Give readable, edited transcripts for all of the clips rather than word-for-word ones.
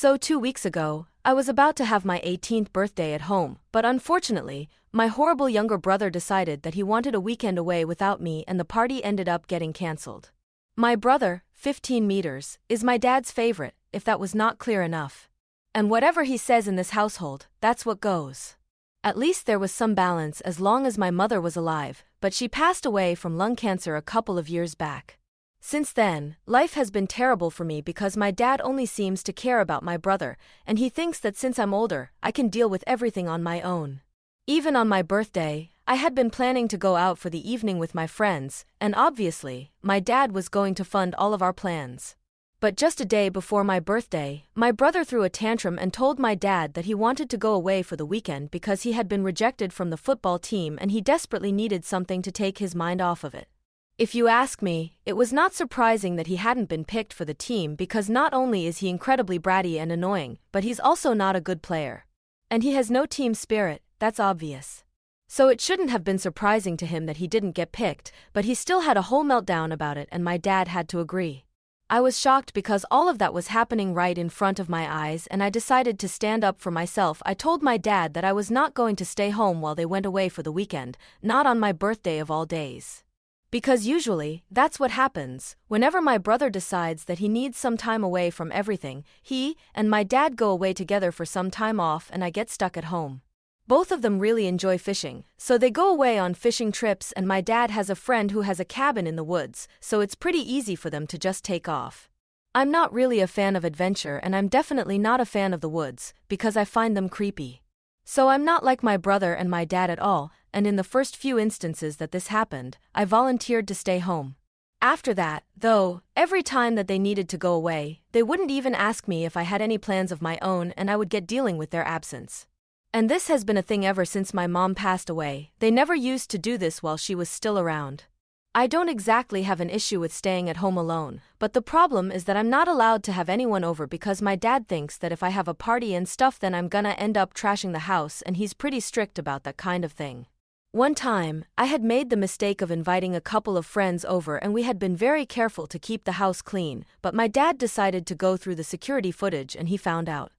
So 2 weeks ago, I was about to have my 18th birthday at home, but unfortunately, my horrible younger brother decided that he wanted a weekend away without me and the party ended up getting cancelled. My brother, 15 meters, is my dad's favorite, if that was not clear enough. And whatever he says in this household, that's what goes. At least there was some balance as long as my mother was alive, but she passed away from lung cancer a couple of years back. Since then, life has been terrible for me because my dad only seems to care about my brother, and he thinks that since I'm older, I can deal with everything on my own. Even on my birthday, I had been planning to go out for the evening with my friends, and obviously, my dad was going to fund all of our plans. But just a day before my birthday, my brother threw a tantrum and told my dad that he wanted to go away for the weekend because he had been rejected from the football team and he desperately needed something to take his mind off of it. If you ask me, it was not surprising that he hadn't been picked for the team because not only is he incredibly bratty and annoying, but he's also not a good player. And he has no team spirit, that's obvious. So it shouldn't have been surprising to him that he didn't get picked, but he still had a whole meltdown about it and my dad had to agree. I was shocked because all of that was happening right in front of my eyes and I decided to stand up for myself. I told my dad that I was not going to stay home while they went away for the weekend, not on my birthday of all days. Because usually, that's what happens. Whenever my brother decides that he needs some time away from everything, he and my dad go away together for some time off and I get stuck at home. Both of them really enjoy fishing, so they go away on fishing trips and my dad has a friend who has a cabin in the woods, so it's pretty easy for them to just take off. I'm not really a fan of adventure and I'm definitely not a fan of the woods, because I find them creepy. So I'm not like my brother and my dad at all, and in the first few instances that this happened, I volunteered to stay home. After that, though, every time that they needed to go away, they wouldn't even ask me if I had any plans of my own and I would get dealing with their absence. And this has been a thing ever since my mom passed away. They never used to do this while she was still around. I don't exactly have an issue with staying at home alone, but the problem is that I'm not allowed to have anyone over because my dad thinks that if I have a party and stuff then I'm gonna end up trashing the house and he's pretty strict about that kind of thing. One time, I had made the mistake of inviting a couple of friends over and we had been very careful to keep the house clean, but my dad decided to go through the security footage and he found out.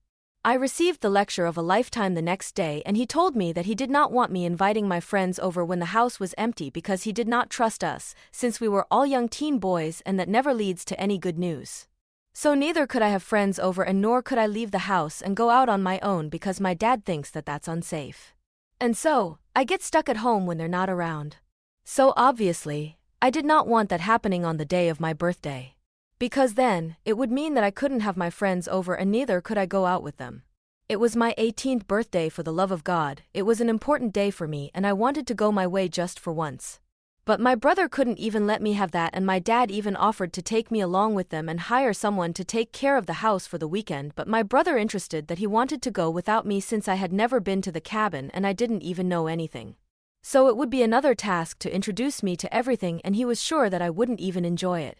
I received the lecture of a lifetime the next day and he told me that he did not want me inviting my friends over when the house was empty because he did not trust us, since we were all young teen boys and that never leads to any good news. So neither could I have friends over and nor could I leave the house and go out on my own because my dad thinks that that's unsafe. And so, I get stuck at home when they're not around. So obviously, I did not want that happening on the day of my birthday. Because then, it would mean that I couldn't have my friends over and neither could I go out with them. It was my 18th birthday, for the love of God, it was an important day for me and I wanted to go my way just for once. But my brother couldn't even let me have that and my dad even offered to take me along with them and hire someone to take care of the house for the weekend, but my brother insisted that he wanted to go without me since I had never been to the cabin and I didn't even know anything. So it would be another task to introduce me to everything and he was sure that I wouldn't even enjoy it.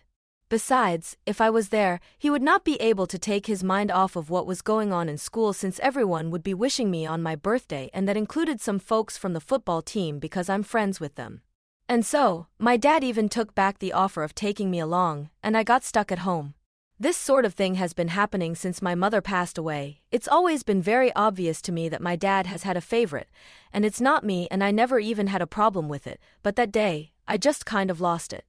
Besides, if I was there, he would not be able to take his mind off of what was going on in school since everyone would be wishing me on my birthday and that included some folks from the football team because I'm friends with them. And so, my dad even took back the offer of taking me along, and I got stuck at home. This sort of thing has been happening since my mother passed away. It's always been very obvious to me that my dad has had a favorite, and it's not me and I never even had a problem with it, but that day, I just kind of lost it.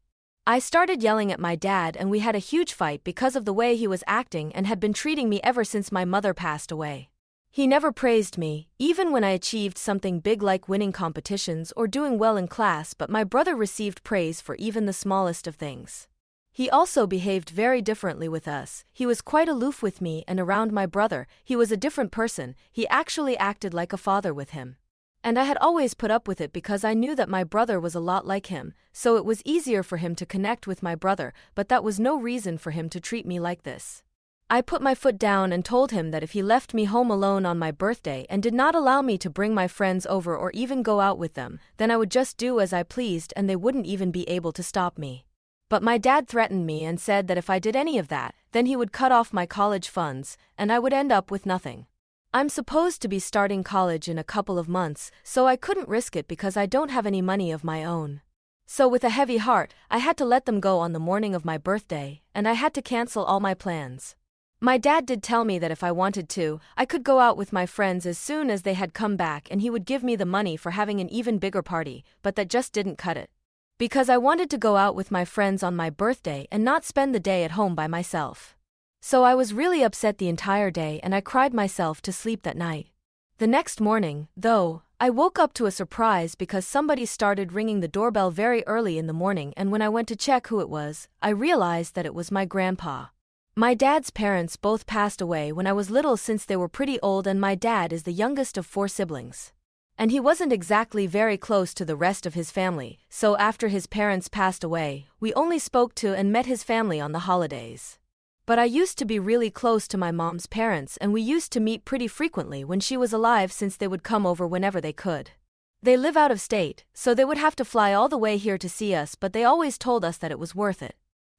I started yelling at my dad and we had a huge fight because of the way he was acting and had been treating me ever since my mother passed away. He never praised me, even when I achieved something big like winning competitions or doing well in class, but my brother received praise for even the smallest of things. He also behaved very differently with us. He was quite aloof with me and around my brother. He was a different person. He actually acted like a father with him. And I had always put up with it because I knew that my brother was a lot like him, so it was easier for him to connect with my brother, but that was no reason for him to treat me like this. I put my foot down and told him that if he left me home alone on my birthday and did not allow me to bring my friends over or even go out with them, then I would just do as I pleased and they wouldn't even be able to stop me. But my dad threatened me and said that if I did any of that, then he would cut off my college funds, and I would end up with nothing. I'm supposed to be starting college in a couple of months, so I couldn't risk it because I don't have any money of my own. So with a heavy heart, I had to let them go on the morning of my birthday, and I had to cancel all my plans. My dad did tell me that if I wanted to, I could go out with my friends as soon as they had come back and he would give me the money for having an even bigger party, but that just didn't cut it. Because I wanted to go out with my friends on my birthday and not spend the day at home by myself. So I was really upset the entire day and I cried myself to sleep that night. The next morning, though, I woke up to a surprise because somebody started ringing the doorbell very early in the morning, and when I went to check who it was, I realized that it was my grandpa. My dad's parents both passed away when I was little since they were pretty old, and my dad is the youngest of 4 siblings. And he wasn't exactly very close to the rest of his family, so after his parents passed away, we only spoke to and met his family on the holidays. But I used to be really close to my mom's parents, and we used to meet pretty frequently when she was alive since they would come over whenever they could. They live out of state, so they would have to fly all the way here to see us, but they always told us that it was worth it.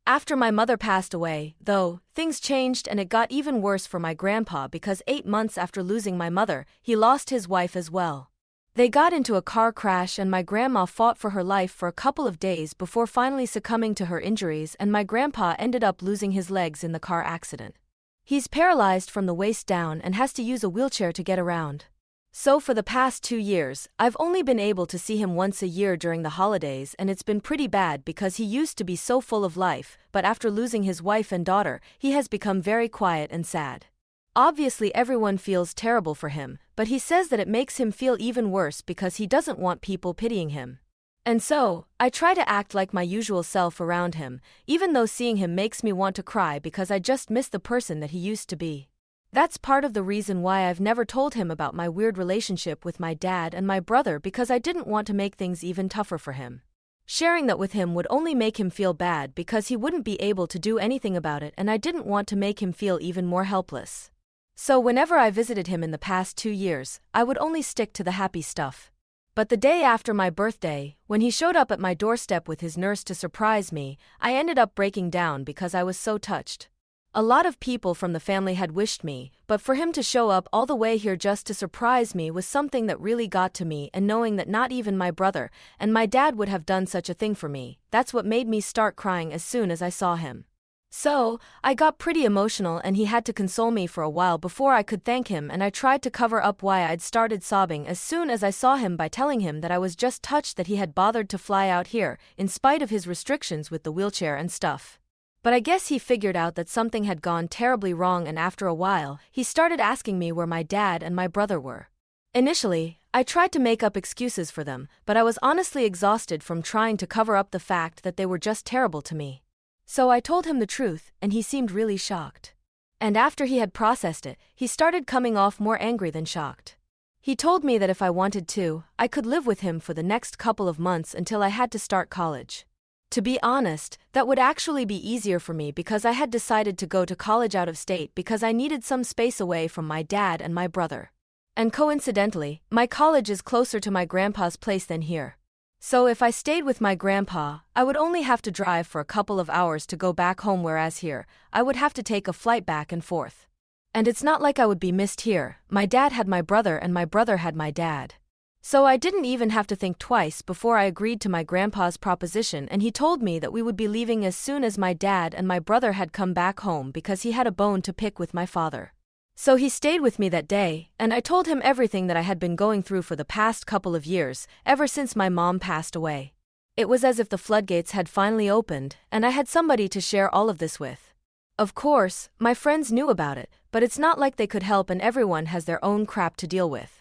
After my mother passed away, though, things changed and it got even worse for my grandpa because 8 months after losing my mother, he lost his wife as well. They got into a car crash and my grandma fought for her life for a couple of days before finally succumbing to her injuries, and my grandpa ended up losing his legs in the car accident. He's paralyzed from the waist down and has to use a wheelchair to get around. So for the past 2 years, I've only been able to see him once a year during the holidays, and it's been pretty bad because he used to be so full of life, but after losing his wife and daughter, he has become very quiet and sad. Obviously everyone feels terrible for him, but he says that it makes him feel even worse because he doesn't want people pitying him. And so, I try to act like my usual self around him, even though seeing him makes me want to cry because I just miss the person that he used to be. That's part of the reason why I've never told him about my weird relationship with my dad and my brother, because I didn't want to make things even tougher for him. Sharing that with him would only make him feel bad because he wouldn't be able to do anything about it, and I didn't want to make him feel even more helpless. So whenever I visited him in the past 2 years, I would only stick to the happy stuff. But the day after my birthday, when he showed up at my doorstep with his nurse to surprise me, I ended up breaking down because I was so touched. A lot of people from the family had wished me, but for him to show up all the way here just to surprise me was something that really got to me, and knowing that not even my brother and my dad would have done such a thing for me, that's what made me start crying as soon as I saw him. So, I got pretty emotional and he had to console me for a while before I could thank him, and I tried to cover up why I'd started sobbing as soon as I saw him by telling him that I was just touched that he had bothered to fly out here, in spite of his restrictions with the wheelchair and stuff. But I guess he figured out that something had gone terribly wrong, and after a while, he started asking me where my dad and my brother were. Initially, I tried to make up excuses for them, but I was honestly exhausted from trying to cover up the fact that they were just terrible to me. So I told him the truth, and he seemed really shocked. And after he had processed it, he started coming off more angry than shocked. He told me that if I wanted to, I could live with him for the next couple of months until I had to start college. To be honest, that would actually be easier for me because I had decided to go to college out of state because I needed some space away from my dad and my brother. And coincidentally, my college is closer to my grandpa's place than here. So if I stayed with my grandpa, I would only have to drive for a couple of hours to go back home, whereas here, I would have to take a flight back and forth. And it's not like I would be missed here. My dad had my brother and my brother had my dad. So I didn't even have to think twice before I agreed to my grandpa's proposition, and he told me that we would be leaving as soon as my dad and my brother had come back home because he had a bone to pick with my father. So he stayed with me that day, and I told him everything that I had been going through for the past couple of years, ever since my mom passed away. It was as if the floodgates had finally opened, and I had somebody to share all of this with. Of course, my friends knew about it, but it's not like they could help, and everyone has their own crap to deal with.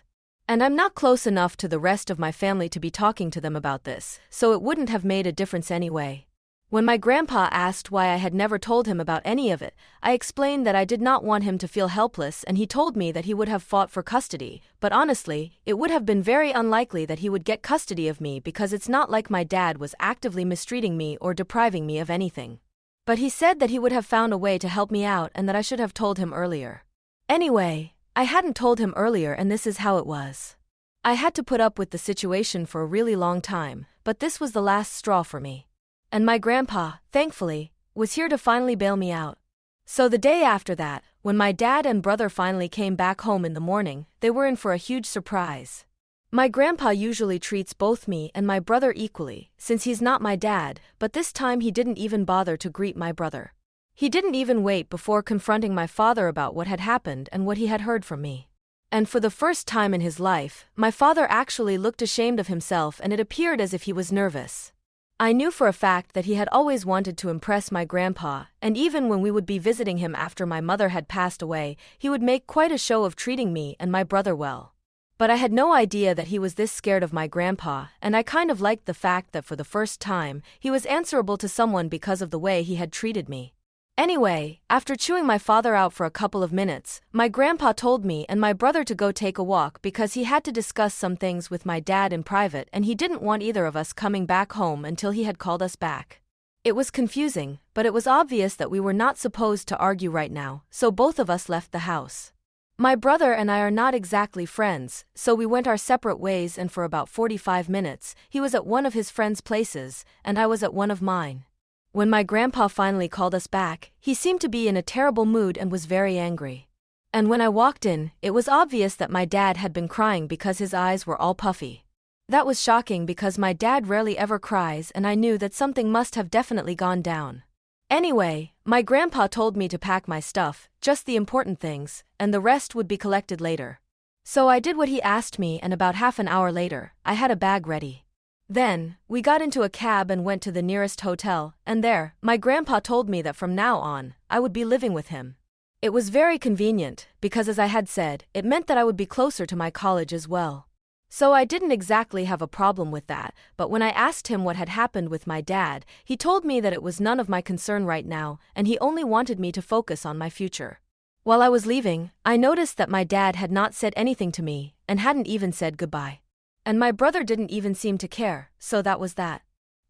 And I'm not close enough to the rest of my family to be talking to them about this, so it wouldn't have made a difference anyway. When my grandpa asked why I had never told him about any of it, I explained that I did not want him to feel helpless, and he told me that he would have fought for custody, but honestly, it would have been very unlikely that he would get custody of me because it's not like my dad was actively mistreating me or depriving me of anything. But he said that he would have found a way to help me out and that I should have told him earlier. Anyway, I hadn't told him earlier, and this is how it was. I had to put up with the situation for a really long time, but this was the last straw for me. And my grandpa, thankfully, was here to finally bail me out. So the day after that, when my dad and brother finally came back home in the morning, they were in for a huge surprise. My grandpa usually treats both me and my brother equally, since he's not my dad, but this time he didn't even bother to greet my brother. He didn't even wait before confronting my father about what had happened and what he had heard from me. And for the first time in his life, my father actually looked ashamed of himself, and it appeared as if he was nervous. I knew for a fact that he had always wanted to impress my grandpa, and even when we would be visiting him after my mother had passed away, he would make quite a show of treating me and my brother well. But I had no idea that he was this scared of my grandpa, and I kind of liked the fact that for the first time, he was answerable to someone because of the way he had treated me. Anyway, after chewing my father out for a couple of minutes, my grandpa told me and my brother to go take a walk because he had to discuss some things with my dad in private, and he didn't want either of us coming back home until he had called us back. It was confusing, but it was obvious that we were not supposed to argue right now, so both of us left the house. My brother and I are not exactly friends, so we went our separate ways, and for about 45 minutes, he was at one of his friends' places, and I was at one of mine. When my grandpa finally called us back, he seemed to be in a terrible mood and was very angry. And when I walked in, it was obvious that my dad had been crying because his eyes were all puffy. That was shocking because my dad rarely ever cries, and I knew that something must have definitely gone down. Anyway, my grandpa told me to pack my stuff, just the important things, and the rest would be collected later. So I did what he asked me, and about half an hour later, I had a bag ready. Then, we got into a cab and went to the nearest hotel, and there, my grandpa told me that from now on, I would be living with him. It was very convenient, because as I had said, it meant that I would be closer to my college as well. So I didn't exactly have a problem with that, but when I asked him what had happened with my dad, he told me that it was none of my concern right now, and he only wanted me to focus on my future. While I was leaving, I noticed that my dad had not said anything to me, and hadn't even said goodbye. And my brother didn't even seem to care, so that was that.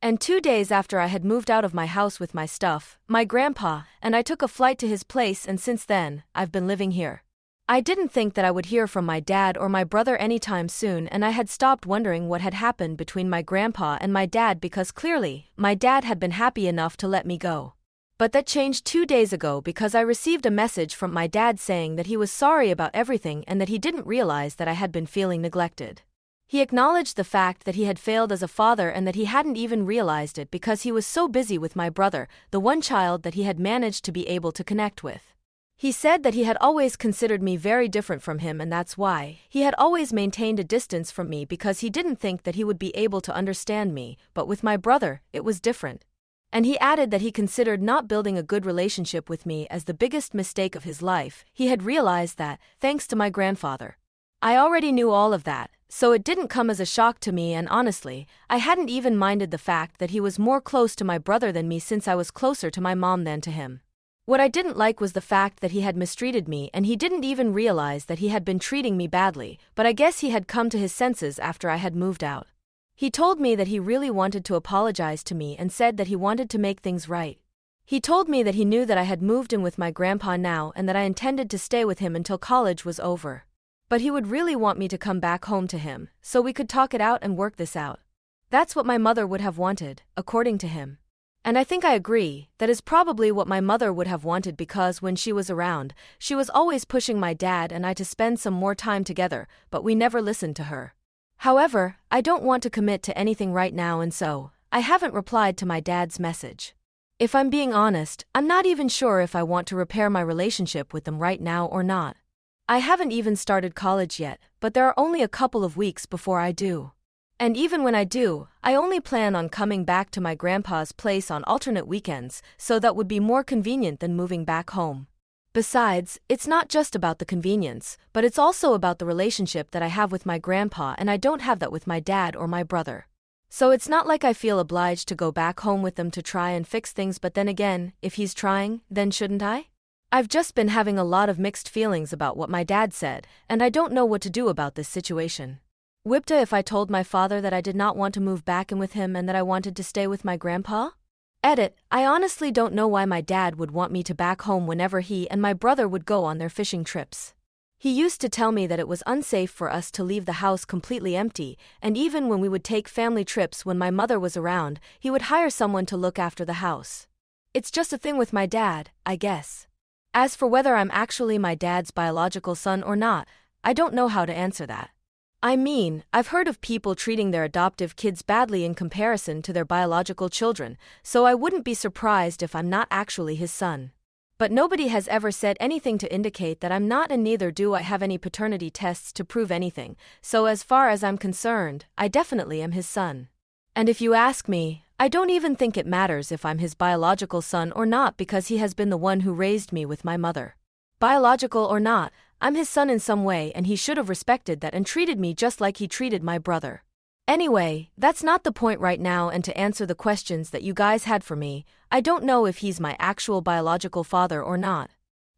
And 2 days after I had moved out of my house with my stuff, my grandpa and I took a flight to his place, and since then, I've been living here. I didn't think that I would hear from my dad or my brother anytime soon, and I had stopped wondering what had happened between my grandpa and my dad because clearly, my dad had been happy enough to let me go. But that changed 2 days ago because I received a message from my dad saying that he was sorry about everything and that he didn't realize that I had been feeling neglected. He acknowledged the fact that he had failed as a father and that he hadn't even realized it because he was so busy with my brother, the one child that he had managed to be able to connect with. He said that he had always considered me very different from him, and that's why he had always maintained a distance from me because he didn't think that he would be able to understand me, but with my brother, it was different. And he added that he considered not building a good relationship with me as the biggest mistake of his life. He had realized that, thanks to my grandfather. I already knew all of that, so it didn't come as a shock to me, and honestly, I hadn't even minded the fact that he was more close to my brother than me since I was closer to my mom than to him. What I didn't like was the fact that he had mistreated me, and he didn't even realize that he had been treating me badly, but I guess he had come to his senses after I had moved out. He told me that he really wanted to apologize to me and said that he wanted to make things right. He told me that he knew that I had moved in with my grandpa now and that I intended to stay with him until college was over. But he would really want me to come back home to him, so we could talk it out and work this out. That's what my mother would have wanted, according to him. And I think I agree, that is probably what my mother would have wanted because when she was around, she was always pushing my dad and I to spend some more time together, but we never listened to her. However, I don't want to commit to anything right now, and so, I haven't replied to my dad's message. If I'm being honest, I'm not even sure if I want to repair my relationship with them right now or not. I haven't even started college yet, but there are only a couple of weeks before I do. And even when I do, I only plan on coming back to my grandpa's place on alternate weekends, so that would be more convenient than moving back home. Besides, it's not just about the convenience, but it's also about the relationship that I have with my grandpa, and I don't have that with my dad or my brother. So it's not like I feel obliged to go back home with them to try and fix things, but then again, if he's trying, then shouldn't I? I've just been having a lot of mixed feelings about what my dad said, and I don't know what to do about this situation. Whipta if I told my father that I did not want to move back in with him and that I wanted to stay with my grandpa? Edit, I honestly don't know why my dad would want me to back home whenever he and my brother would go on their fishing trips. He used to tell me that it was unsafe for us to leave the house completely empty, and even when we would take family trips when my mother was around, he would hire someone to look after the house. It's just a thing with my dad, I guess. As for whether I'm actually my dad's biological son or not, I don't know how to answer that. I mean, I've heard of people treating their adoptive kids badly in comparison to their biological children, so I wouldn't be surprised if I'm not actually his son. But nobody has ever said anything to indicate that I'm not, and neither do I have any paternity tests to prove anything, so as far as I'm concerned, I definitely am his son. And if you ask me, I don't even think it matters if I'm his biological son or not, because he has been the one who raised me with my mother. Biological or not, I'm his son in some way, and he should have respected that and treated me just like he treated my brother. Anyway, that's not the point right now, and to answer the questions that you guys had for me, I don't know if he's my actual biological father or not.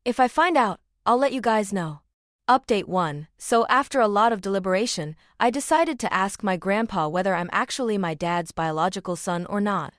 If I find out, I'll let you guys know. Update 1. So after a lot of deliberation, I decided to ask my grandpa whether I'm actually my dad's biological son or not.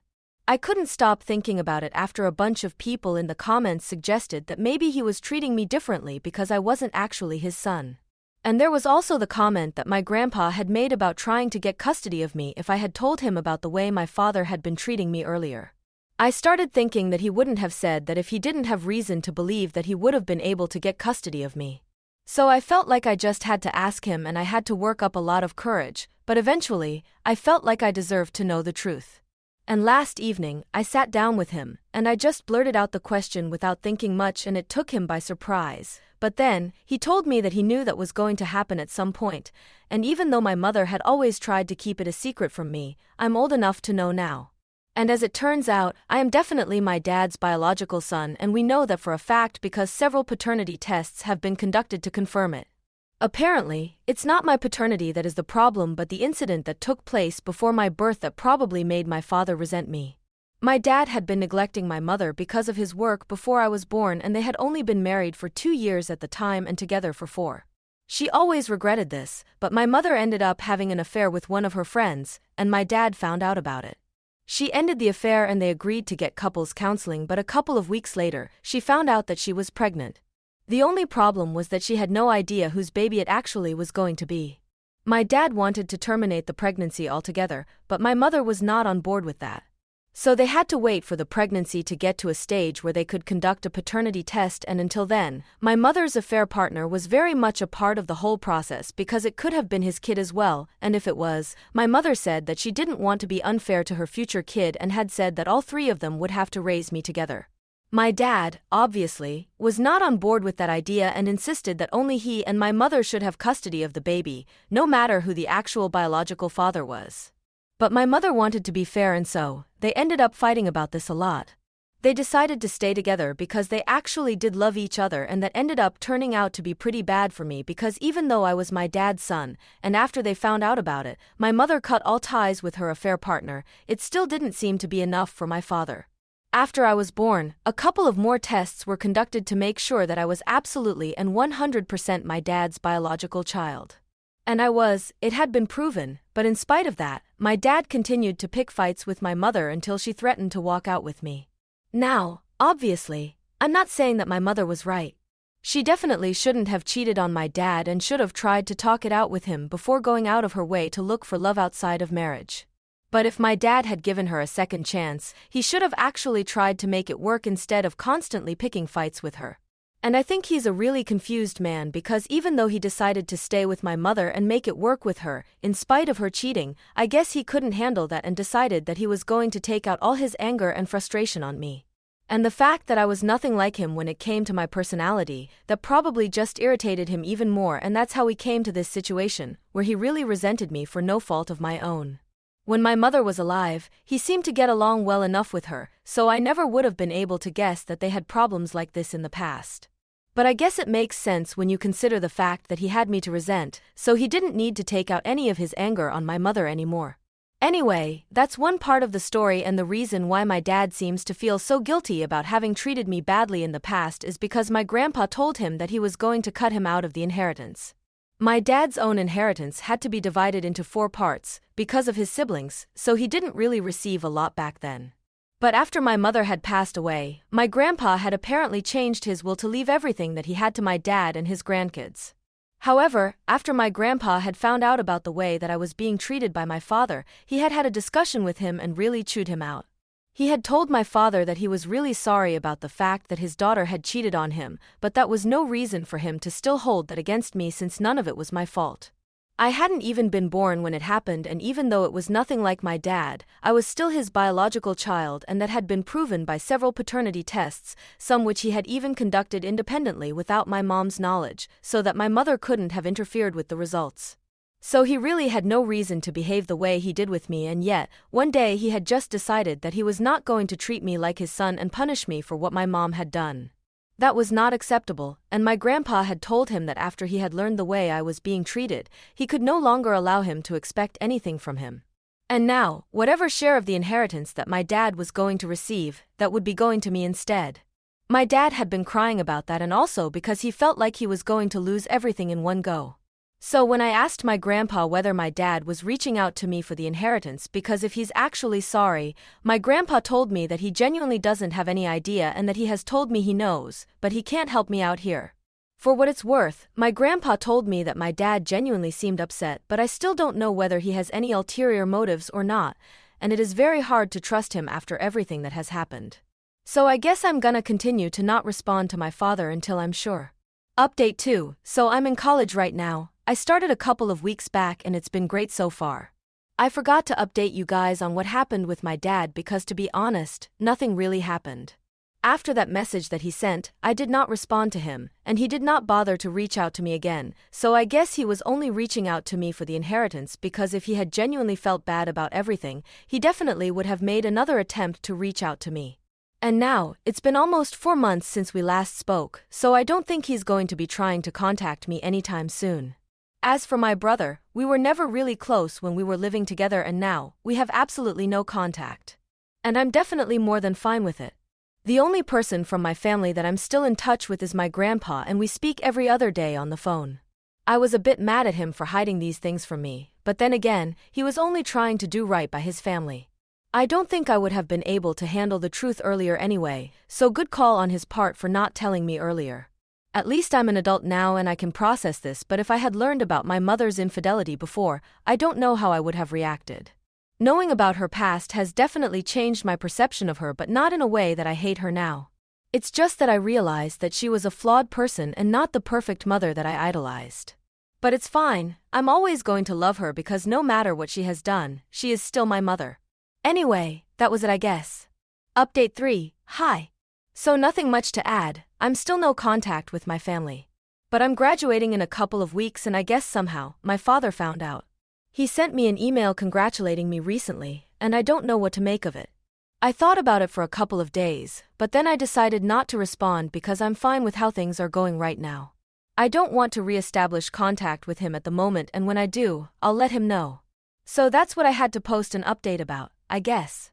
I couldn't stop thinking about it after a bunch of people in the comments suggested that maybe he was treating me differently because I wasn't actually his son. And there was also the comment that my grandpa had made about trying to get custody of me if I had told him about the way my father had been treating me earlier. I started thinking that he wouldn't have said that if he didn't have reason to believe that he would have been able to get custody of me. So I felt like I just had to ask him, and I had to work up a lot of courage, but eventually, I felt like I deserved to know the truth. And last evening, I sat down with him, and I just blurted out the question without thinking much, and it took him by surprise. But then, he told me that he knew that was going to happen at some point, and even though my mother had always tried to keep it a secret from me, I'm old enough to know now. And as it turns out, I am definitely my dad's biological son, and we know that for a fact because several paternity tests have been conducted to confirm it. Apparently, it's not my paternity that is the problem, but the incident that took place before my birth that probably made my father resent me. My dad had been neglecting my mother because of his work before I was born, and they had only been married for 2 years at the time and together for 4. She always regretted this, but my mother ended up having an affair with one of her friends, and my dad found out about it. She ended the affair and they agreed to get couples counseling, but a couple of weeks later, she found out that she was pregnant. The only problem was that she had no idea whose baby it actually was going to be. My dad wanted to terminate the pregnancy altogether, but my mother was not on board with that. So they had to wait for the pregnancy to get to a stage where they could conduct a paternity test, and until then, my mother's affair partner was very much a part of the whole process because it could have been his kid as well, and if it was, my mother said that she didn't want to be unfair to her future kid and had said that all 3 of them would have to raise me together. My dad, obviously, was not on board with that idea and insisted that only he and my mother should have custody of the baby, no matter who the actual biological father was. But my mother wanted to be fair, and so, they ended up fighting about this a lot. They decided to stay together because they actually did love each other, and that ended up turning out to be pretty bad for me because even though I was my dad's son, and after they found out about it, my mother cut all ties with her affair partner, it still didn't seem to be enough for my father. After I was born, a couple of more tests were conducted to make sure that I was absolutely and 100% my dad's biological child. And it had been proven, but in spite of that, my dad continued to pick fights with my mother until she threatened to walk out with me. Now, obviously, I'm not saying that my mother was right. She definitely shouldn't have cheated on my dad and should have tried to talk it out with him before going out of her way to look for love outside of marriage. But if my dad had given her a second chance, he should have actually tried to make it work instead of constantly picking fights with her. And I think he's a really confused man because even though he decided to stay with my mother and make it work with her, in spite of her cheating, I guess he couldn't handle that and decided that he was going to take out all his anger and frustration on me. And the fact that I was nothing like him when it came to my personality, that probably just irritated him even more, and that's how we came to this situation, where he really resented me for no fault of my own. When my mother was alive, he seemed to get along well enough with her, so I never would have been able to guess that they had problems like this in the past. But I guess it makes sense when you consider the fact that he had me to resent, so he didn't need to take out any of his anger on my mother anymore. Anyway, that's one part of the story, and the reason why my dad seems to feel so guilty about having treated me badly in the past is because my grandpa told him that he was going to cut him out of the inheritance. My dad's own inheritance had to be divided into 4 parts, because of his siblings, so he didn't really receive a lot back then. But after my mother had passed away, my grandpa had apparently changed his will to leave everything that he had to my dad and his grandkids. However, after my grandpa had found out about the way that I was being treated by my father, he had had a discussion with him and really chewed him out. He had told my father that he was really sorry about the fact that his daughter had cheated on him, but that was no reason for him to still hold that against me since none of it was my fault. I hadn't even been born when it happened, and even though it was nothing like my dad, I was still his biological child, and that had been proven by several paternity tests, some which he had even conducted independently without my mom's knowledge, so that my mother couldn't have interfered with the results. So he really had no reason to behave the way he did with me, and yet, one day he had just decided that he was not going to treat me like his son and punish me for what my mom had done. That was not acceptable, and my grandpa had told him that after he had learned the way I was being treated, he could no longer allow him to expect anything from him. And now, whatever share of the inheritance that my dad was going to receive, that would be going to me instead. My dad had been crying about that, and also because he felt like he was going to lose everything in one go. So when I asked my grandpa whether my dad was reaching out to me for the inheritance because if he's actually sorry, my grandpa told me that he genuinely doesn't have any idea and that he has told me he knows, but he can't help me out here. For what it's worth, my grandpa told me that my dad genuinely seemed upset, but I still don't know whether he has any ulterior motives or not, and it is very hard to trust him after everything that has happened. So I guess I'm gonna continue to not respond to my father until I'm sure. Update 2. So I'm in college right now. I started a couple of weeks back and it's been great so far. I forgot to update you guys on what happened with my dad because, to be honest, nothing really happened. After that message that he sent, I did not respond to him, and he did not bother to reach out to me again, so I guess he was only reaching out to me for the inheritance, because if he had genuinely felt bad about everything, he definitely would have made another attempt to reach out to me. And now, it's been almost 4 months since we last spoke, so I don't think he's going to be trying to contact me anytime soon. As for my brother, we were never really close when we were living together, and now, we have absolutely no contact. And I'm definitely more than fine with it. The only person from my family that I'm still in touch with is my grandpa, and we speak every other day on the phone. I was a bit mad at him for hiding these things from me, but then again, he was only trying to do right by his family. I don't think I would have been able to handle the truth earlier anyway, so good call on his part for not telling me earlier. At least I'm an adult now and I can process this, but if I had learned about my mother's infidelity before, I don't know how I would have reacted. Knowing about her past has definitely changed my perception of her, but not in a way that I hate her now. It's just that I realized that she was a flawed person and not the perfect mother that I idolized. But it's fine, I'm always going to love her because no matter what she has done, she is still my mother. Anyway, that was it, I guess. Update 3. Hi. So nothing much to add, I'm still no contact with my family. But I'm graduating in a couple of weeks, and I guess somehow, my father found out. He sent me an email congratulating me recently, and I don't know what to make of it. I thought about it for a couple of days, but then I decided not to respond because I'm fine with how things are going right now. I don't want to re-establish contact with him at the moment, and when I do, I'll let him know. So that's what I had to post an update about, I guess.